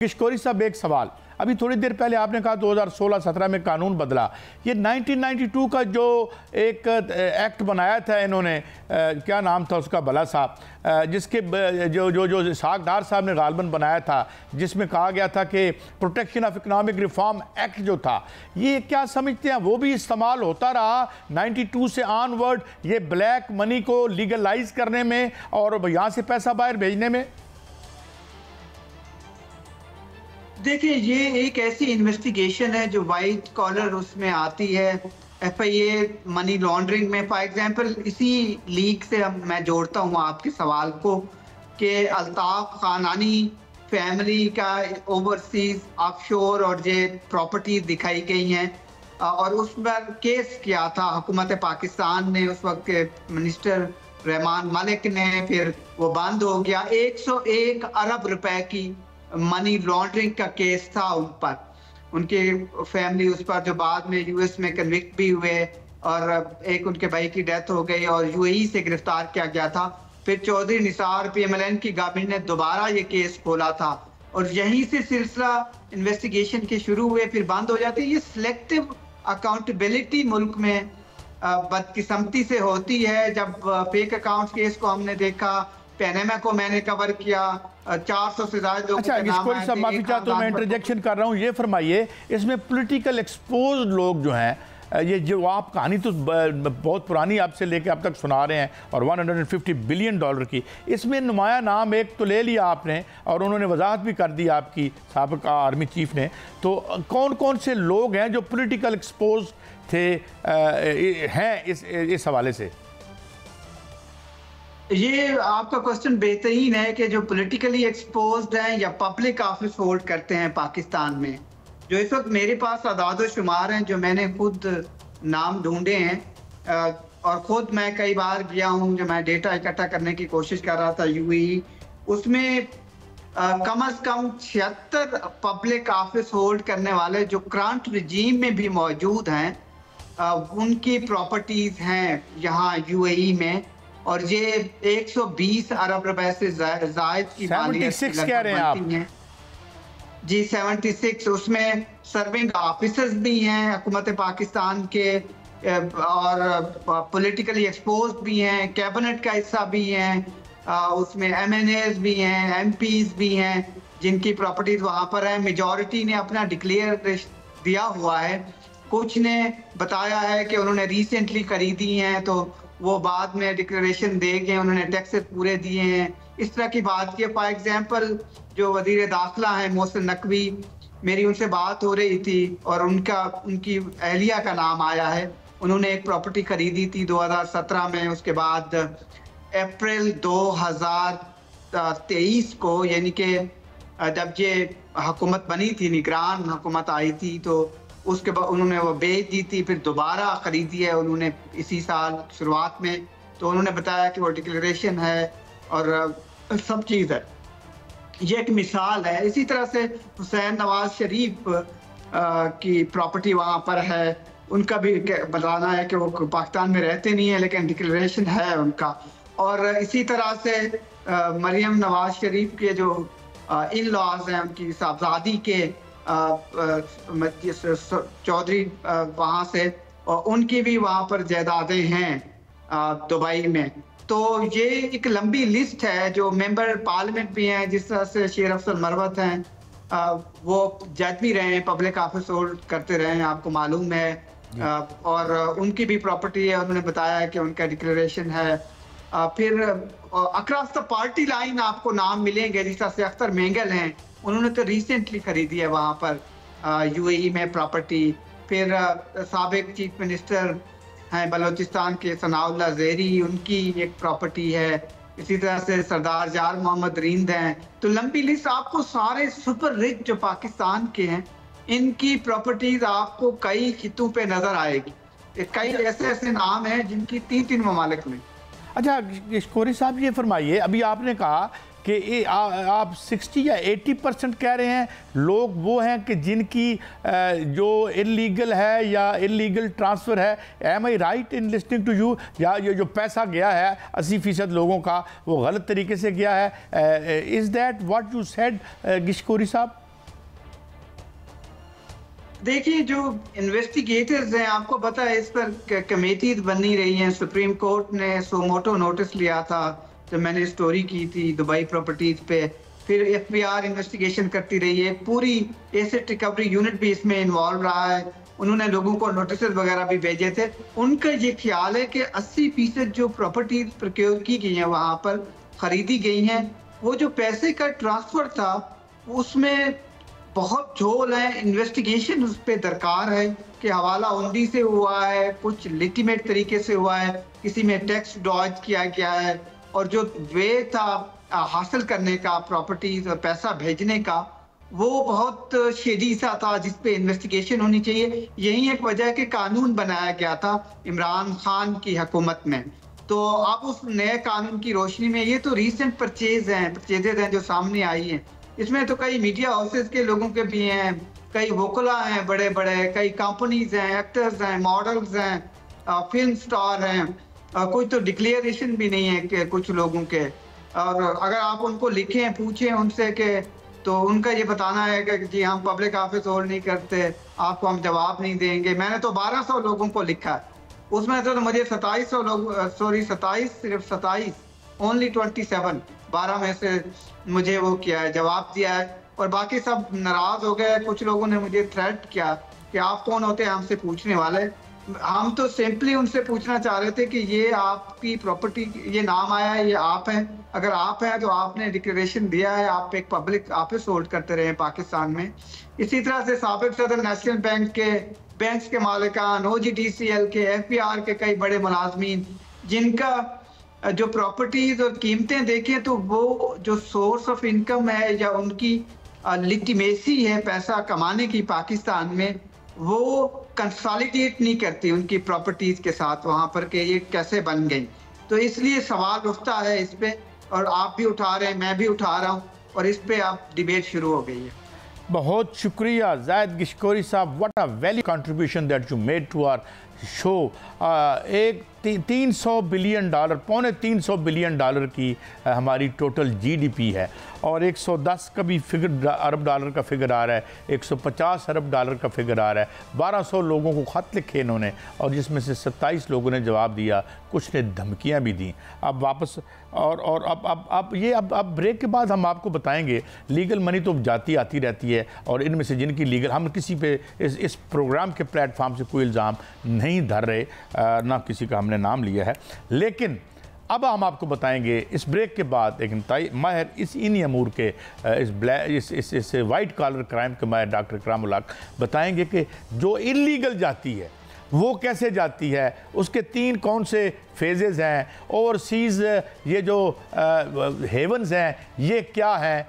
किशकोरी साहब, एक सवाल, अभी थोड़ी देर पहले आपने कहा 2016-17 में कानून बदला। ये 1992 का जो एक एक्ट बनाया था इन्होंने, क्या नाम था उसका भला साहब, जिसके जो सागदार साहब ने गालबन बनाया था, जिसमें कहा गया था कि protection of economic reform act जो था, ये क्या समझते हैं वो भी इस्तेमाल होता रहा 92 से ऑनवर्ड, ये ब्लैक मनी को लीगलाइज करने में और यहाँ से पैसा बाहर भेजने में? देखिए, ये एक ऐसी इन्वेस्टिगेशन है जो वाइट कॉलर उसमें आती है, FIA मनी लॉन्ड्रिंग में। फॉर एग्जांपल इसी लीक से मैं जोड़ता हूँ आपके सवाल को कि अल्ताफ खानानी फैमिली का ओवरसीज ऑफशोर और ये प्रॉपर्टीज दिखाई गई हैं और उस पर केस किया था हुकूमत पाकिस्तान ने, उस वक्त के मिनिस्टर रहमान मलिक ने। फिर वो बंद हो गया। 101 अरब रुपए की मनी लॉन्ड्रिंग का केस था उन पर, उनके फैमिली उस पर, जो बाद में US में कन्विक्ट भी हुए और एक उनके भाई की डेथ हो गई और UAE से गिरफ्तार किया गया था। फिर चौधरी निसार PMLN की गवर्नमेंट ने दोबारा ये केस खोला था और यहीं से सिलसिला इन्वेस्टिगेशन के शुरू हुए, फिर बंद हो जाते। ये सिलेक्टिव अकाउंटेबिलिटी मुल्क में बदकिस्मती से होती है। जब फेक अकाउंट्स केस को हमने देखा, पैनामा को मैंने कवर किया, 400 से ज्यादा लोगों के नाम आए थे। माफी चाहता हूं, मैं इंटरजेक्शन कर रहा हूं, ये फरमाइए, इसमें पॉलिटिकल एक्सपोज लोग जो हैं, ये जो आप कहानी तो बहुत पुरानी आपसे लेके अब तक सुना रहे हैं और 150 बिलियन डॉलर की, इसमें नुमाया नाम एक तो ले लिया आपने और उन्होंने वजाहत भी कर दी आपकी साबिक़ आर्मी चीफ ने। तो कौन कौन से लोग हैं जो पॉलिटिकल एक्सपोज थे हैं इस हवाले से? ये आपका क्वेश्चन बेहतरीन है कि जो पॉलिटिकली एक्सपोज्ड हैं या पब्लिक ऑफिस होल्ड करते हैं पाकिस्तान में, जो इस वक्त मेरे पास आदाद शुमार हैं, जो मैंने खुद नाम ढूंढे हैं और खुद मैं कई बार गया हूं, जो मैं डेटा इकट्ठा करने की कोशिश कर रहा था UAE, उसमें कम से कम 76 पब्लिक ऑफिस होल्ड करने वाले जो करंट रिजीम में भी मौजूद हैं, उनकी प्रॉपर्टीज हैं यहाँ UAE में, और ये 120 अरब रुपए से जायद की 76 कह रहे हैं आप? जी 76। उसमें सर्विंग ऑफिसर्स भी हैं हुकूमत पाकिस्तान के और पॉलिटिकली एक्सपोज भी हैं, कैबिनेट का हिस्सा भी हैं, उसमें MNAs भी हैं, MPs भी हैं जिनकी प्रॉपर्टीज वहाँ पर है। मेजॉरिटी ने अपना डिक्लेयर दिया हुआ है, कुछ ने बताया है कि उन्होंने रिसेंटली खरीदी हैं तो वो बाद में डिक्लेरेशन दे गए, उन्होंने टैक्सेस पूरे दिए हैं, इस तरह की बात की। फॉर एग्जांपल जो वजीर दाखिला है मोहसिन नकवी, मेरी उनसे बात हो रही थी और उनकी अहलिया का नाम आया है। उन्होंने एक प्रॉपर्टी खरीदी थी 2017 में, उसके बाद अप्रैल 2023 को, यानी कि जब ये हुकूमत बनी थी, निगरान हुकूमत आई थी, तो उसके बाद उन्होंने वो बेच दी थी, फिर दोबारा खरीदी है उन्होंने इसी साल शुरुआत में। तो उन्होंने बताया कि वो डिक्लेरेशन है और सब चीज़ है। ये एक मिसाल है। इसी तरह से हुसैन नवाज शरीफ की प्रॉपर्टी वहाँ पर है, उनका भी बताना है कि वो पाकिस्तान में रहते नहीं है लेकिन डिक्लेरेशन है उनका। और इसी तरह से मरियम नवाज शरीफ के जो इन लॉज हैं, उनकी साहबजादी के चौधरी वहाँ से, और उनकी भी वहाँ पर जायदादें हैं दुबई में। तो ये एक लंबी लिस्ट है। जो मेंबर पार्लियामेंट भी हैं, जिस तरह से शेर अफसल मरवत हैं, वो जज भी रहे हैं, पब्लिक ऑफिस होल्ड करते रहे हैं, आपको मालूम है, और उनकी भी प्रॉपर्टी है, उन्होंने बताया है कि उनका डिक्लेरेशन है। फिर अक्रॉस द पार्टी लाइन आपको नाम मिलेंगे, जिस तरह से अख्तर मेंगल हैं, उन्होंने तो रिसेंटली खरीदी है वहाँ पर UAE में प्रॉपर्टी। फिर साबिक चीफ मिनिस्टर हैं बलोचिस्तान के सनाउल्लाह ज़ेरी, उनकी एक प्रॉपर्टी है। इसी तरह से सरदार जार मोहम्मद रिंद हैं। तो लंबी लिस्ट, आपको सारे सुपर रिच जो पाकिस्तान के हैं, इनकी प्रॉपर्टीज आपको कई खितों पे नजर आएगी। कई ऐसे नाम हैं जिनकी 3 ममालिक में। अच्छा किशकोरी साहब, ये फरमाइए, अभी आपने कहा कि आप 60 या 80% कह रहे हैं लोग वो हैं कि जिनकी जो इलीगल है या इलीगल ट्रांसफ़र है। Am I right in listening to you? या ये जो पैसा गया है 80% लोगों का वो गलत तरीके से गया है? Is that what you said किशकोरी साहब? देखिए जो इन्वेस्टिगेटर्स हैं, आपको पता है इस पर कमेटीज बनी रही हैं। सुप्रीम कोर्ट ने सोमोटो नोटिस लिया था जब मैंने स्टोरी की थी दुबई प्रॉपर्टीज पे। फिर एफबीआर इन्वेस्टिगेशन करती रही है, पूरी एसेट रिकवरी यूनिट भी इसमें इन्वॉल्व रहा है। उन्होंने लोगों को नोटिस वगैरह भी भेजे थे। उनका ये ख्याल है कि 80% जो प्रॉपर्टीज प्रोक्योर की गई हैं, वहां पर खरीदी गई हैं, वो जो पैसे का ट्रांसफर था उसमें बहुत झोल है। इन्वेस्टिगेशन उस पर दरकार है कि हवाला उंडी से हुआ है, कुछ लिटिमेट तरीके से हुआ है, किसी में टैक्स डॉज किया गया है, और जो वे था हासिल करने का प्रॉपर्टीज और पैसा भेजने का, वो बहुत शेडी सा था, जिस पे इन्वेस्टिगेशन होनी चाहिए। यही एक वजह कि कानून बनाया गया था इमरान खान की हुकूमत में। तो अब उस नए कानून की रोशनी में ये तो रीसेंट परचेजेज हैं जो सामने आई हैं। इसमें तो कई मीडिया हाउसेस के लोगों के भी हैं, कई वोकला हैं बड़े बड़े, कई कंपनीज हैं, एक्टर्स हैं, मॉडल्स हैं, फिल्म स्टार हैं, कुछ तो डिक्लेरेशन भी नहीं है कि कुछ लोगों के। और अगर आप उनको लिखें, पूछें उनसे कि, तो उनका ये बताना है कि जी हम पब्लिक ऑफिस होल्ड नहीं करते, आपको हम जवाब नहीं देंगे। मैंने तो 1200 लोगों को लिखा है, उसमें तो मुझे 2700 लोग, सॉरी 27 ओनली 27 12 में से मुझे वो किया है, जवाब दिया है, और बाकी सब नाराज हो गए। कुछ लोगों ने मुझे थ्रेट किया कि आप कौन होते हैं हमसे पूछने वाले। हम तो सिंपली उनसे पूछना चाह रहे थे कि ये आपकी प्रॉपर्टी, ये नाम आया है, ये आप हैं, अगर आप हैं तो आपने डिक्लेरेशन दिया है, आप एक पब्लिक ऑफिस होल्ड करते रहे पाकिस्तान में। इसी तरह से साबिक सदर नेशनल बैंक के, बैंक्स के मालिकान, OGDCL के, FBR के कई बड़े मुलाजमीन, जिनका जो प्रॉपर्टीज और कीमतें देखें तो वो जो सोर्स ऑफ इनकम है या उनकी लिटिमेसी है पैसा कमाने की पाकिस्तान में, वो कंसोलिडेट नहीं करती उनकी प्रॉपर्टीज के साथ वहां पर कि ये कैसे बन गई। तो इसलिए सवाल उठता है इस पे, और आप भी उठा रहे हैं, मैं भी उठा रहा हूँ, और इस पे आप डिबेट शुरू हो गई है। बहुत शुक्रिया Zahid Gishkori sahab, what a value contribution that you made to our show. एक 300 बिलियन डॉलर, पौने 300 बिलियन डॉलर की हमारी टोटल GDP है, और 110 का भी फिगर अरब डॉलर का फिगर आ रहा है, 150 अरब डॉलर का फिगर आ रहा है। 1200 लोगों को ख़त लिखे इन्होंने, और जिसमें से 27 लोगों ने जवाब दिया, कुछ ने धमकियां भी दी। अब वापस और अब ब्रेक के बाद हम आपको बताएंगे, लीगल मनी तो जाती आती रहती है, और इनमें से जिनकी लीगल, हम किसी पे इस प्रोग्राम के प्लेटफॉर्म से कोई इल्ज़ाम नहीं धर रहे, ना किसी का हमने नाम लिया है, लेकिन अब हम आपको बताएंगे इस ब्रेक के बाद एक माहिर इन्हीं अमूर के, इस वाइट कॉलर क्राइम के माहिर डॉक्टर इकराम उल हक बताएंगे कि जो इलीगल जाती है वो कैसे जाती है, उसके 3 कौन से फेजेस हैं, ओवरसीज़ ये जो हेवन्स हैं ये क्या हैं,